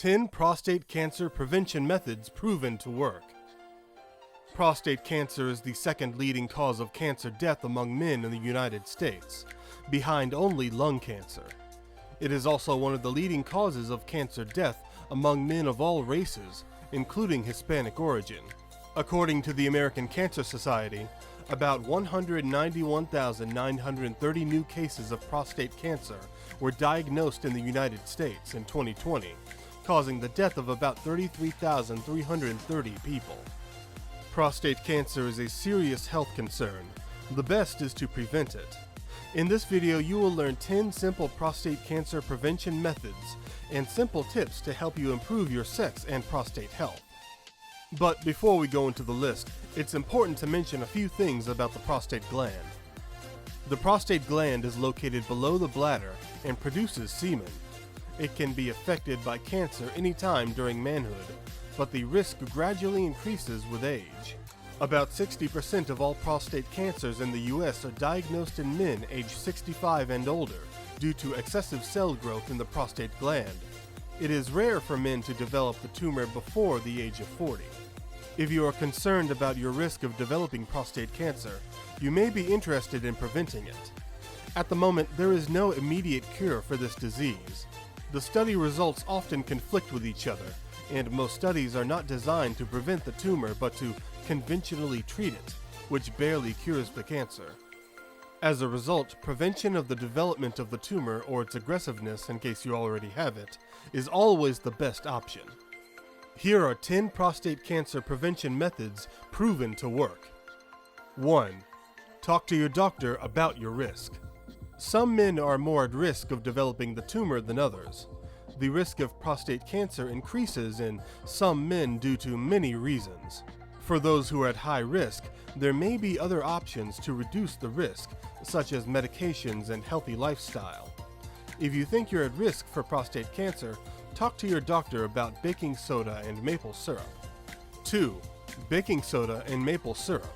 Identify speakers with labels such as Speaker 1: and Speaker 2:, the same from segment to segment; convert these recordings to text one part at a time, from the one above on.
Speaker 1: 10 prostate cancer prevention methods proven to work. Prostate cancer is the second leading cause of cancer death among men in the United States, behind only lung cancer. It is also one of the leading causes of cancer death among men of all races, including Hispanic origin. According to the American Cancer Society, about 191,930 new cases of prostate cancer were diagnosed in the United States in 2020, causing the death of about 33,330 people. Prostate cancer is a serious health concern. The best is to prevent it. In this video, you will learn 10 simple prostate cancer prevention methods and simple tips to help you improve your sex and prostate health. But before we go into the list, it's important to mention a few things about the prostate gland. The prostate gland is located below the bladder and produces semen. It can be affected by cancer anytime during manhood, but the risk gradually increases with age. About 60% of all prostate cancers in the US are diagnosed in men aged 65 and older due to excessive cell growth in the prostate gland. It is rare for men to develop the tumor before the age of 40. If you are concerned about your risk of developing prostate cancer, you may be interested in preventing it. At the moment, there is no immediate cure for this disease. The study results often conflict with each other, and most studies are not designed to prevent the tumor but to conventionally treat it, which barely cures the cancer. As a result, prevention of the development of the tumor or its aggressiveness, in case you already have it, is always the best option. Here are 10 prostate cancer prevention methods proven to work. 1. Talk to your doctor about your risk. Some men are more at risk of developing the tumor than others. The risk of prostate cancer increases in some men due to many reasons. For those who are at high risk, there may be other options to reduce the risk, such as medications and healthy lifestyle. If you think you're at risk for prostate cancer, talk to your doctor about baking soda and maple syrup. 2. Baking soda and maple syrup.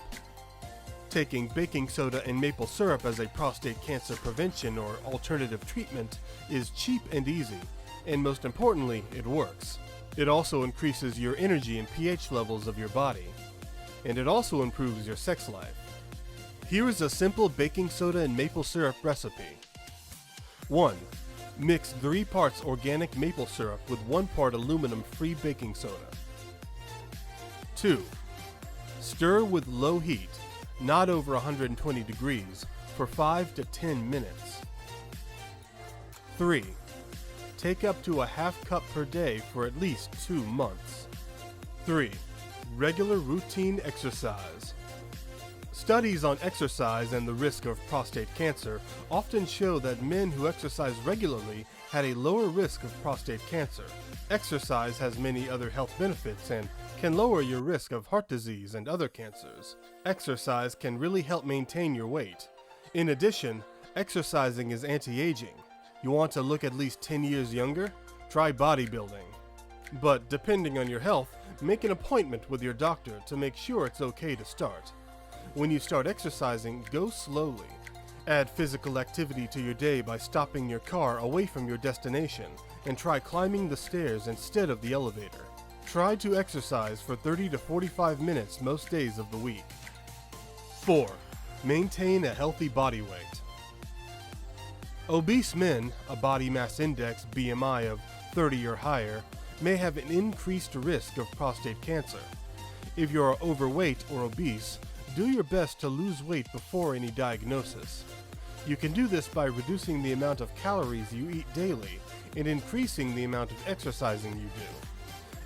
Speaker 1: Taking baking soda and maple syrup as a prostate cancer prevention or alternative treatment is cheap and easy, and most importantly, it works. It also increases your energy and pH levels of your body, and it also improves your sex life. Here is a simple baking soda and maple syrup recipe. 1. Mix 3 parts organic maple syrup with 1 part aluminum-free baking soda. 2. Stir with low heat, not over 120 degrees, for 5 to 10 minutes. 3. Take up to a half cup per day for at least 2 months. 3. Regular routine exercise. Studies on exercise and the risk of prostate cancer often show that men who exercise regularly had a lower risk of prostate cancer. Exercise has many other health benefits and can lower your risk of heart disease and other cancers. Exercise can really help maintain your weight. In addition, exercising is anti-aging. You want to look at least 10 years younger? Try bodybuilding. But depending on your health, make an appointment with your doctor to make sure it's okay to start. When you start exercising, go slowly. Add physical activity to your day by stopping your car away from your destination and try climbing the stairs instead of the elevator. Try to exercise for 30 to 45 minutes most days of the week. 4. Maintain a healthy body weight. Obese men, a body mass index BMI of 30 or higher, may have an increased risk of prostate cancer. If you are overweight or obese, do your best to lose weight before any diagnosis. You can do this by reducing the amount of calories you eat daily and increasing the amount of exercising you do.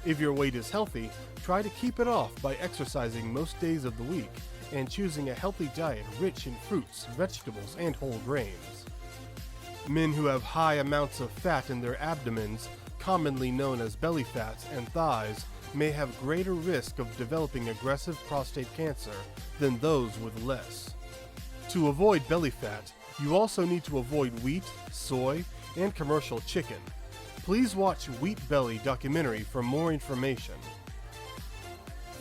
Speaker 1: If your weight is healthy, try to keep it off by exercising most days of the week and choosing a healthy diet rich in fruits, vegetables, and whole grains. Men who have high amounts of fat in their abdomens, commonly known as belly fat, and thighs, may have greater risk of developing aggressive prostate cancer than those with less. To avoid belly fat, you also need to avoid wheat, soy, and commercial chicken. Please watch Wheat Belly documentary for more information.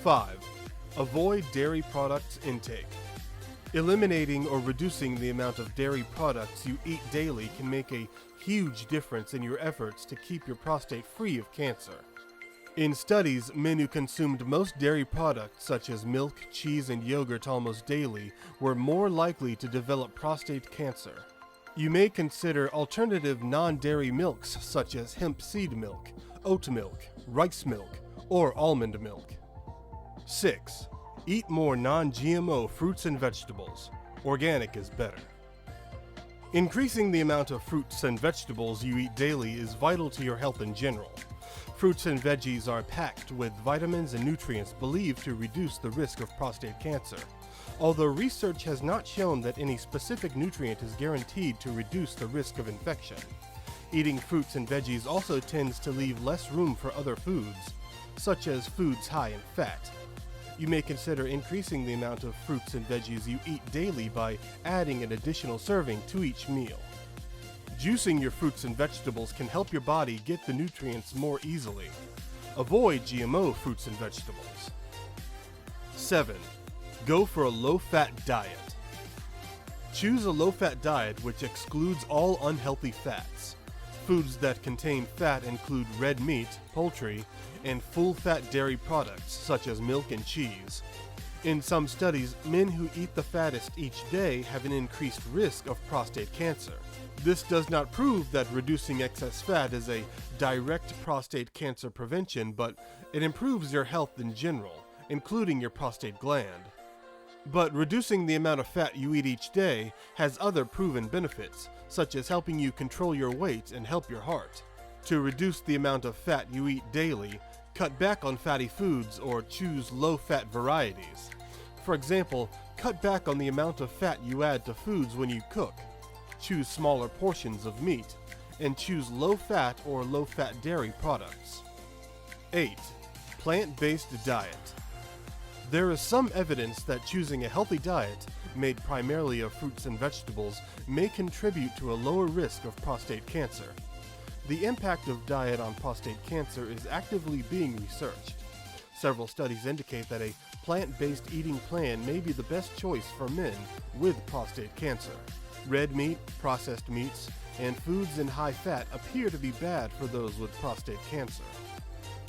Speaker 1: 5. Avoid dairy products intake. Eliminating or reducing the amount of dairy products you eat daily can make a huge difference in your efforts to keep your prostate free of cancer. In studies, men who consumed most dairy products such as milk, cheese, and yogurt almost daily were more likely to develop prostate cancer. You may consider alternative non-dairy milks such as hemp seed milk, oat milk, rice milk, or almond milk. 6. Eat more non-GMO fruits and vegetables. Organic is better. Increasing the amount of fruits and vegetables you eat daily is vital to your health in general. Fruits and veggies are packed with vitamins and nutrients believed to reduce the risk of prostate cancer, although research has not shown that any specific nutrient is guaranteed to reduce the risk of infection. Eating fruits and veggies also tends to leave less room for other foods, such as foods high in fat. You may consider increasing the amount of fruits and veggies you eat daily by adding an additional serving to each meal. Juicing your fruits and vegetables can help your body get the nutrients more easily. Avoid GMO fruits and vegetables. 7. Go for a low-fat diet. Choose a low-fat diet which excludes all unhealthy fats. Foods that contain fat include red meat, poultry, and full-fat dairy products such as milk and cheese. In some studies, men who eat the fattest each day have an increased risk of prostate cancer. This does not prove that reducing excess fat is a direct prostate cancer prevention, but it improves your health in general, including your prostate gland. But reducing the amount of fat you eat each day has other proven benefits, such as helping you control your weight and help your heart. To reduce the amount of fat you eat daily, cut back on fatty foods or choose low-fat varieties. For example, cut back on the amount of fat you add to foods when you cook. Choose smaller portions of meat, and choose low-fat or low-fat dairy products. 8. Plant-based diet. There is some evidence that choosing a healthy diet, made primarily of fruits and vegetables, may contribute to a lower risk of prostate cancer. The impact of diet on prostate cancer is actively being researched. Several studies indicate that a plant-based eating plan may be the best choice for men with prostate cancer. Red meat, processed meats, and foods in high fat appear to be bad for those with prostate cancer.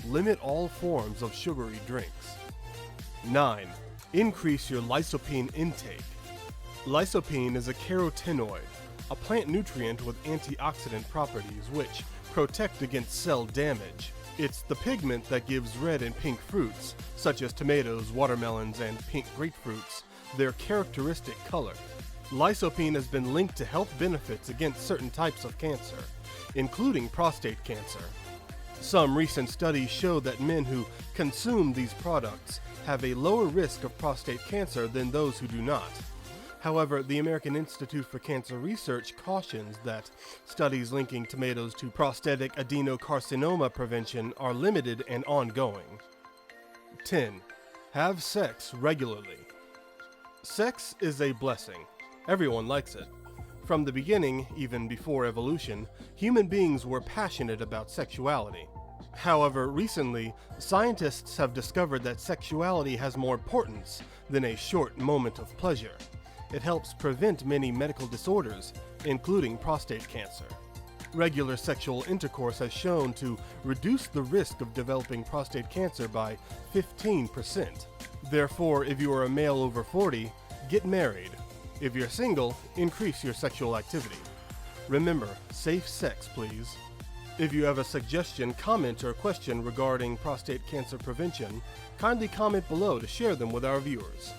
Speaker 1: Limit all forms of sugary drinks. 9. Increase your Lysopene intake. Lysopene is a carotenoid, a plant nutrient with antioxidant properties which protect against cell damage. It's the pigment that gives red and pink fruits, such as tomatoes, watermelons, and pink grapefruits, their characteristic color. Lysopene has been linked to health benefits against certain types of cancer, including prostate cancer. Some recent studies show that men who consume these products have a lower risk of prostate cancer than those who do not. However, the American Institute for Cancer Research cautions that studies linking tomatoes to prostatic adenocarcinoma prevention are limited and ongoing. 10. Have sex regularly. Sex is a blessing. Everyone likes it. From the beginning, even before evolution, human beings were passionate about sexuality. However, recently, scientists have discovered that sexuality has more importance than a short moment of pleasure. It helps prevent many medical disorders, including prostate cancer. Regular sexual intercourse has shown to reduce the risk of developing prostate cancer by 15%. Therefore, if you are a male over 40, get married. If you're single, increase your sexual activity. Remember, safe sex, please. If you have a suggestion, comment, or question regarding prostate cancer prevention, kindly comment below to share them with our viewers.